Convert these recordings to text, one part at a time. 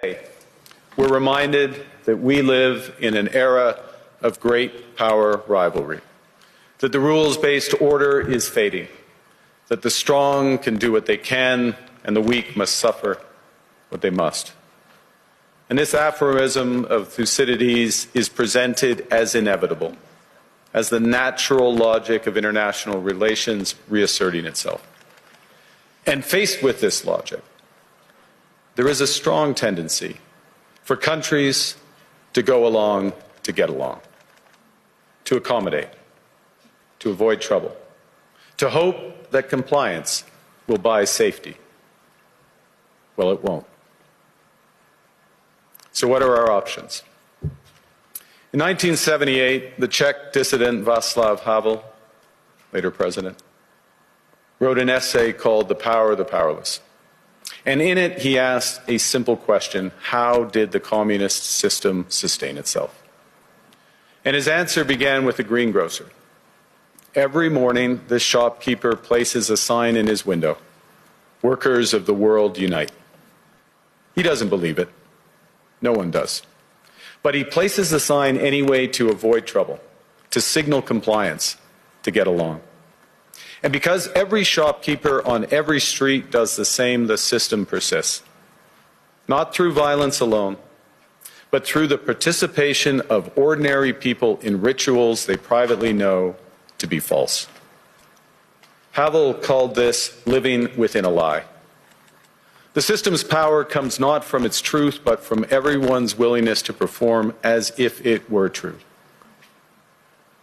We're reminded that we live in an era of great power rivalry, that the rules-based order is fading, that the strong can do what they can and the weak must suffer what they must. And this aphorism of Thucydides is presented as inevitable, as the natural logic of international relations reasserting itself. And faced with this logic, there is a strong tendency for countries to go along to get along, to accommodate, to avoid trouble, to hope that compliance will buy safety. Well, it won't. So what are our options? In 1978, the Czech dissident Václav Havel, later president, wrote an essay called The Power of the Powerless. And in it, he asked a simple question: how did the communist system sustain itself? And his answer began with the greengrocer. Every morning, this shopkeeper places a sign in his window: "Workers of the world unite." He doesn't believe it. No one does. But he places the sign anyway to avoid trouble, to signal compliance, to get along. And because every shopkeeper on every street does the same, the system persists. Not through violence alone, but through the participation of ordinary people in rituals they privately know to be false. Havel called this living within a lie. The system's power comes not from its truth, but from everyone's willingness to perform as if it were true.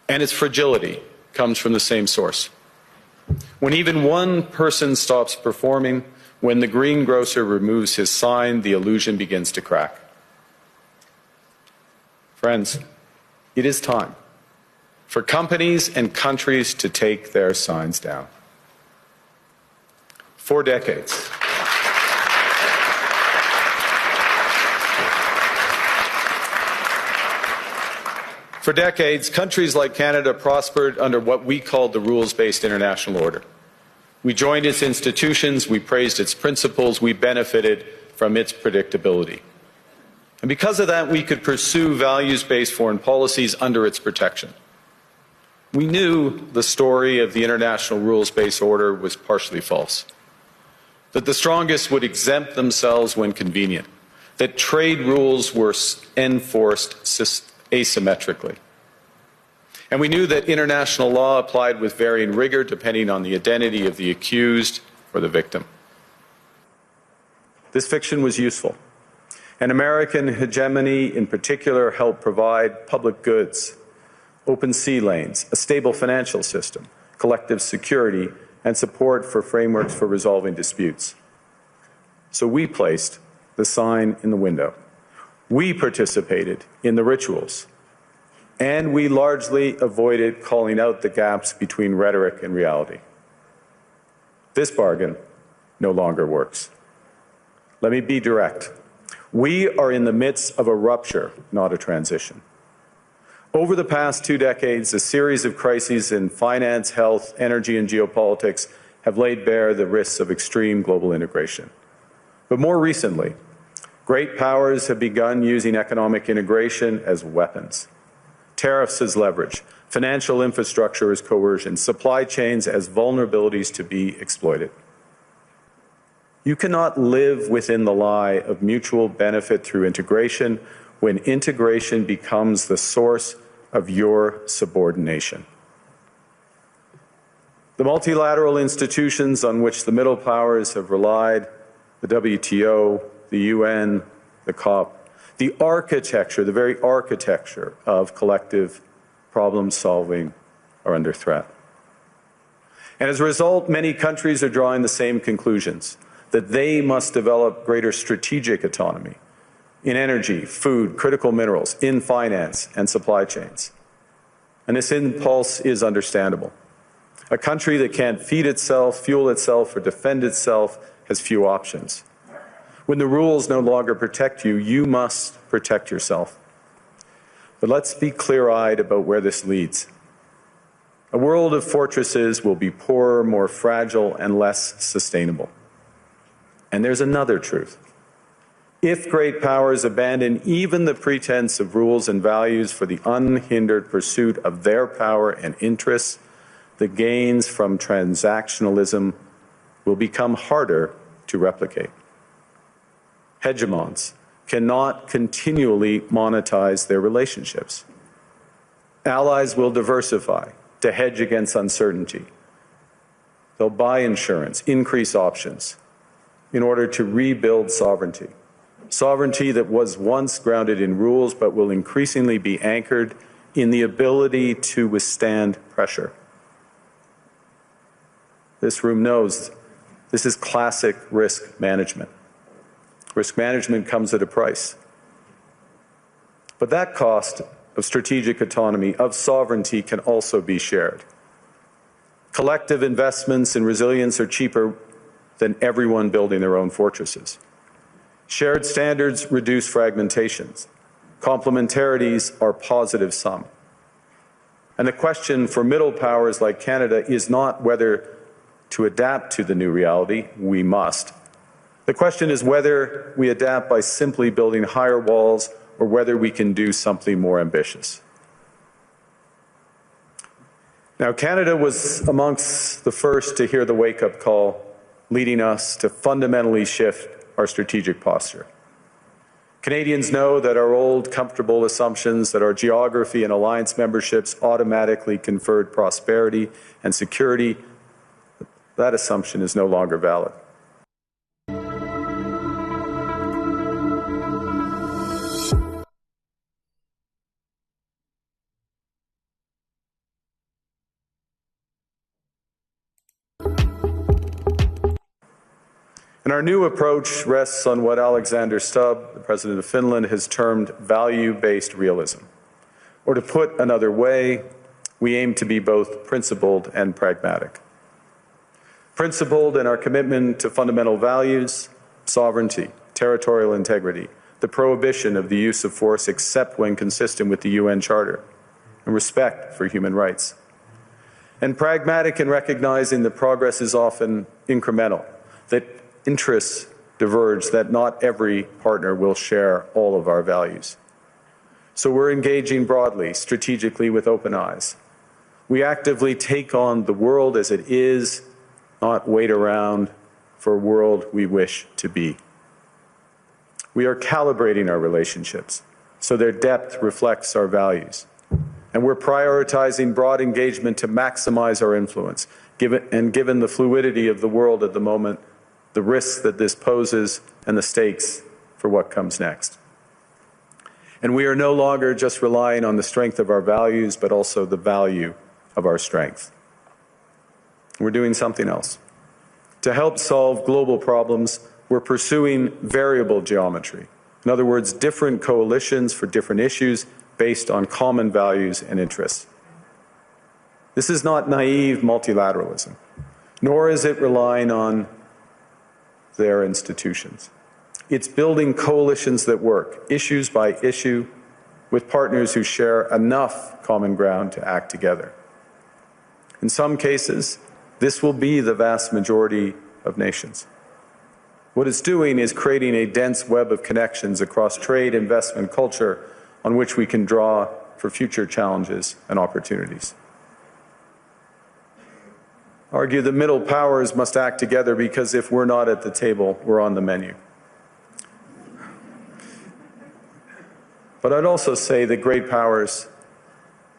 And its fragility comes from the same source. When even one person stops performing, when the greengrocer removes his sign, the illusion begins to crack. Friends, it is time for companies and countries to take their signs down. For decades, countries like Canada prospered under what we called the rules-based international order. We joined its institutions, we praised its principles, we benefited from its predictability. And because of that, we could pursue values-based foreign policies under its protection. We knew the story of the international rules-based order was partially false, that the strongest would exempt themselves when convenient, that trade rules were enforced asymmetrically. And we knew that international law applied with varying rigor depending on the identity of the accused or the victim. This fiction was useful. And American hegemony in particular helped provide public goods, open sea lanes, a stable financial system, collective security, and support for frameworks for resolving disputes. So we placed the sign in the window. We participated in the rituals. And we largely avoided calling out the gaps between rhetoric and reality. This bargain no longer works. Let me be direct. We are in the midst of a rupture, not a transition. Over the past 2 decades, a series of crises in finance, health, energy, and geopolitics have laid bare the risks of extreme global integration. But more recently, great powers have begun using economic integration as weapons. Tariffs as leverage, financial infrastructure as coercion, supply chains as vulnerabilities to be exploited. You cannot live within the lie of mutual benefit through integration when integration becomes the source of your subordination. The multilateral institutions on which the middle powers have relied, the WTO, the UN, the COP, the architecture, the very architecture of collective problem solving are under threat. And as a result, many countries are drawing the same conclusions, that they must develop greater strategic autonomy in energy, food, critical minerals, in finance and supply chains. And this impulse is understandable. A country that can't feed itself, fuel itself, or defend itself has few options. When the rules no longer protect you, you must protect yourself. But let's be clear-eyed about where this leads. A world of fortresses will be poorer, more fragile, and less sustainable. And there's another truth. If great powers abandon even the pretense of rules and values for the unhindered pursuit of their power and interests, the gains from transactionalism will become harder to replicate. Hegemons cannot continually monetize their relationships. Allies will diversify to hedge against uncertainty. They'll buy insurance, increase options in order to rebuild sovereignty. Sovereignty that was once grounded in rules but will increasingly be anchored in the ability to withstand pressure. This room knows this is classic risk management. Risk management comes at a price. But that cost of strategic autonomy, of sovereignty, can also be shared. Collective investments in resilience are cheaper than everyone building their own fortresses. Shared standards reduce fragmentations. Complementarities are positive sum. And the question for middle powers like Canada is not whether to adapt to the new reality. We must. The question is whether we adapt by simply building higher walls or whether we can do something more ambitious. Now, Canada was amongst the first to hear the wake-up call, leading us to fundamentally shift our strategic posture. Canadians know that our old, comfortable assumptions that our geography and alliance memberships automatically conferred prosperity and security, that assumption is no longer valid. And our new approach rests on what Alexander Stubb, the President of Finland, has termed value-based realism. Or to put another way, we aim to be both principled and pragmatic. Principled in our commitment to fundamental values, sovereignty, territorial integrity, the prohibition of the use of force except when consistent with the UN Charter, and respect for human rights. And pragmatic in recognizing that progress is often incremental, that interests diverge, that not every partner will share all of our values. So we're engaging broadly, strategically, with open eyes. We actively take on the world as it is, not wait around for a world we wish to be. We are calibrating our relationships so their depth reflects our values. And we're prioritizing broad engagement to maximize our influence, given the fluidity of the world at the moment, the risks that this poses, and the stakes for what comes next. And we are no longer just relying on the strength of our values, but also the value of our strength. We're doing something else. To help solve global problems, we're pursuing variable geometry. In other words, different coalitions for different issues based on common values and interests. This is not naive multilateralism, nor is it relying on their institutions. It's building coalitions that work, issues by issue, with partners who share enough common ground to act together. In some cases, this will be the vast majority of nations. What it's doing is creating a dense web of connections across trade, investment, culture, on which we can draw for future challenges and opportunities. Argue the middle powers must act together because if we're not at the table, we're on the menu. But I'd also say that great powers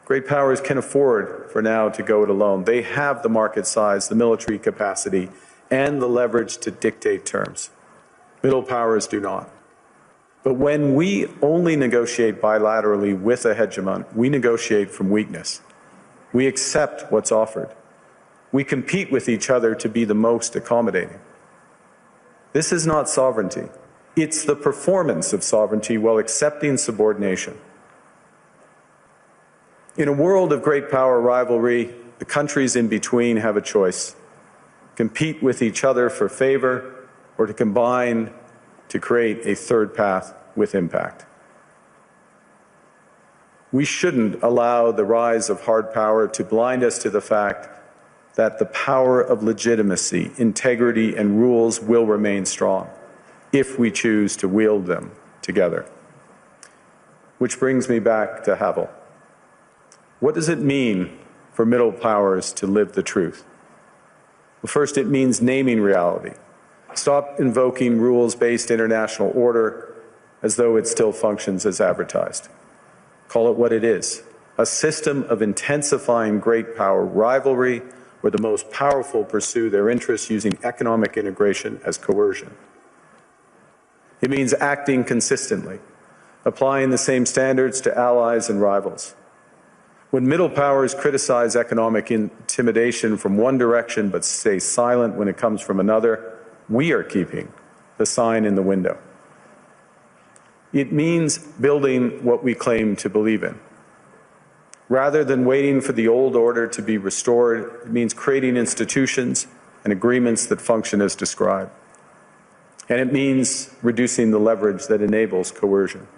can afford for now to go it alone. They have the market size, the military capacity, and the leverage to dictate terms. Middle powers do not. But when we only negotiate bilaterally with a hegemon, we negotiate from weakness. We accept what's offered. We compete with each other to be the most accommodating. This is not sovereignty. It's the performance of sovereignty while accepting subordination. In a world of great power rivalry, the countries in between have a choice: compete with each other for favor or to combine to create a third path with impact. We shouldn't allow the rise of hard power to blind us to the fact that the power of legitimacy, integrity, and rules will remain strong. if we choose to wield them together. Which brings me back to Havel. What does it mean for middle powers to live the truth? Well, first, it means naming reality. Stop invoking rules-based international order as though it still functions as advertised. Call it what it is, a system of intensifying great power rivalry where the most powerful pursue their interests using economic integration as coercion. It means acting consistently, applying the same standards to allies and rivals. When middle powers criticize economic intimidation from one direction but stay silent when it comes from another, we are keeping the sign in the window. It means building what we claim to believe in. Rather than waiting for the old order to be restored, it means creating institutions and agreements that function as described. And it means reducing the leverage that enables coercion.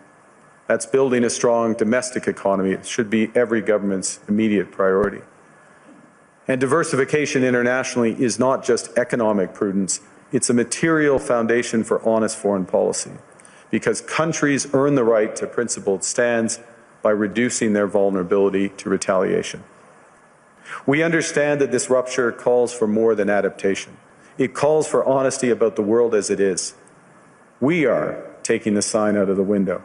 That's building a strong domestic economy. It should be every government's immediate priority. And diversification internationally is not just economic prudence, it's a material foundation for honest foreign policy, because countries earn the right to principled stands by reducing their vulnerability to retaliation. We understand that this rupture calls for more than adaptation. It calls for honesty about the world as it is. We are taking the sign out of the window.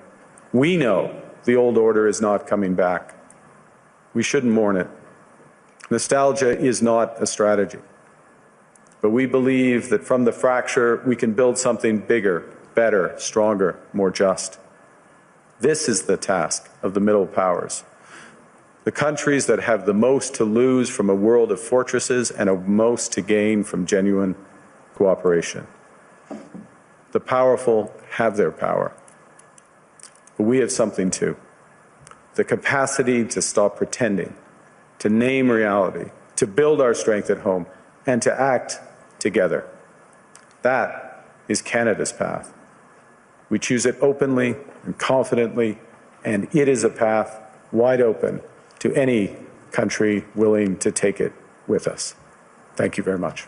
We know the old order is not coming back. We shouldn't mourn it. Nostalgia is not a strategy. But we believe that from the fracture, we can build something bigger, better, stronger, more just. This is the task of the middle powers. The countries that have the most to lose from a world of fortresses and the most to gain from genuine cooperation. The powerful have their power. But we have something too. The capacity to stop pretending, to name reality, to build our strength at home, and to act together. That is Canada's path. We choose it openly and confidently, and it is a path wide open to any country willing to take it with us. Thank you very much.